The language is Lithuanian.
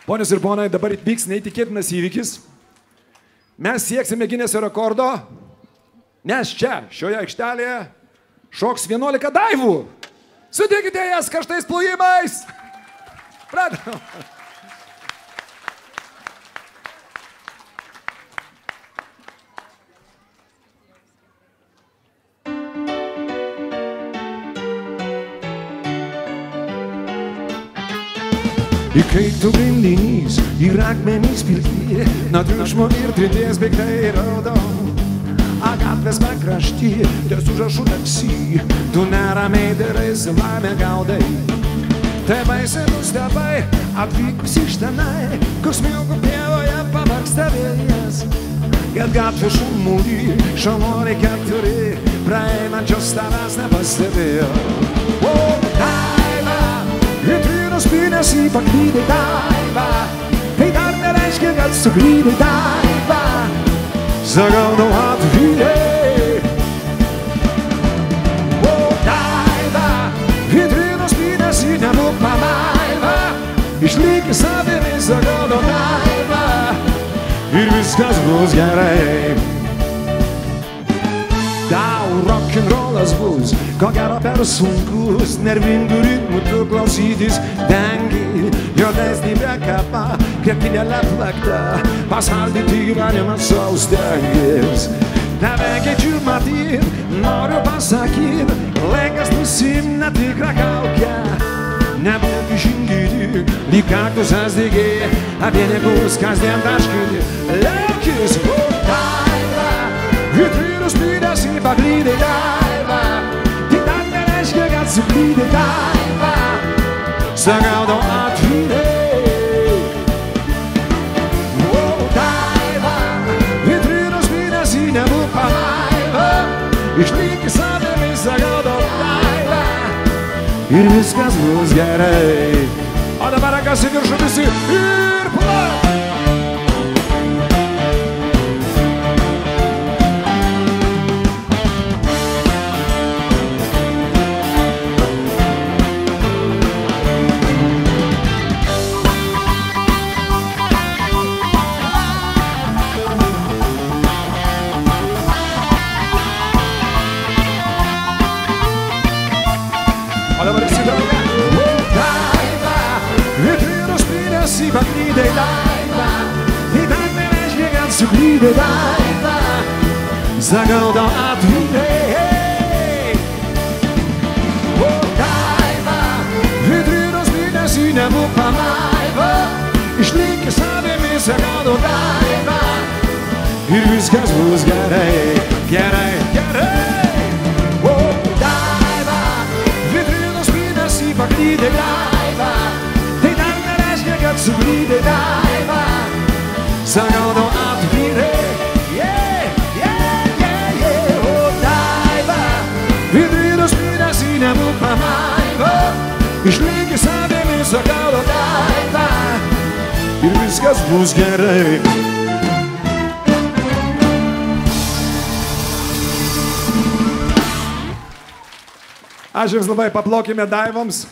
Ponios ir ponai, dabar vyks neįtikėtinas įvykis. Mes sieksime Gineso rekordo, nes čia, šioje aikštelėje, šoks 11 daivų. Sutikite jas karštais plojimais. Pradedam. Įkaitų grindinys, ir akmenys pilki, nuo triukšmo ir trinties beigtai raudau. Gatvės pakrašty, ties užrašų taksi, tu neramiai daraisi, laimę gaudai. Tai baisiai nustebai, atvykus iš tenai, kur smilgų pievoje pavargsta vėjas. Kad gatvė šurmulį, šaunuoliai keturi, praeinančios tavęs nepastebėjo. Spinęs į paklydai daivą, tai dar nereiškia, kad suklydai daivą. Zagaudau atvydai. O daiva, vitrinos spinęs į nebūk pamaivą, išlyki savimi, zagaudau daivą, ir viskas bus gerai. Tau rock'n'rollas bus, ko gero per sunkus, nervingų ritmų tu klausytis dengi. Juodesnį bekapą, krepinėlę plakta, pasaldyti gyvenimą savo stengis. Nebekeičiu matyt, noriu pasakyt, laikas nusiimt netikrą kaukę. Nebūk išingyti, lyg kaktusas dygiai, apie niekus kasdien taškyti. Leukis, daiva, vitrinus spynės į paklydai daivą, tai dar nereiškia, kad suklydai daivą. Zagaudau atvydai. O daiva, vitrinus spynės į nebūk pamaivą, išlyki savimi, zagaudau daivą, ir viskas bus gerai. O dabar rankas į viršų visi ir plak! O dabar visi drauge. Daiva, vitrinus spynės į paklydai daivą, tai dar nereiškia, kad suklydai daivą. Zagaudau atvydai. O daiva, vitrinus spynės į nebūk pamaivą, išlyki savimi, zagaudau daivą, ir viskas bus gerai, gerai, gerai. Paklydai daivą, tai dar nereiškia, kad suklydai daivą. Zagaudau atvydai. O daiva, vitrinus spynės į nebūk pamaivą, išlyki savimi, zagaudau daivą, ir viskas bus gerai. Ačiū jums labai, paplokime daivoms.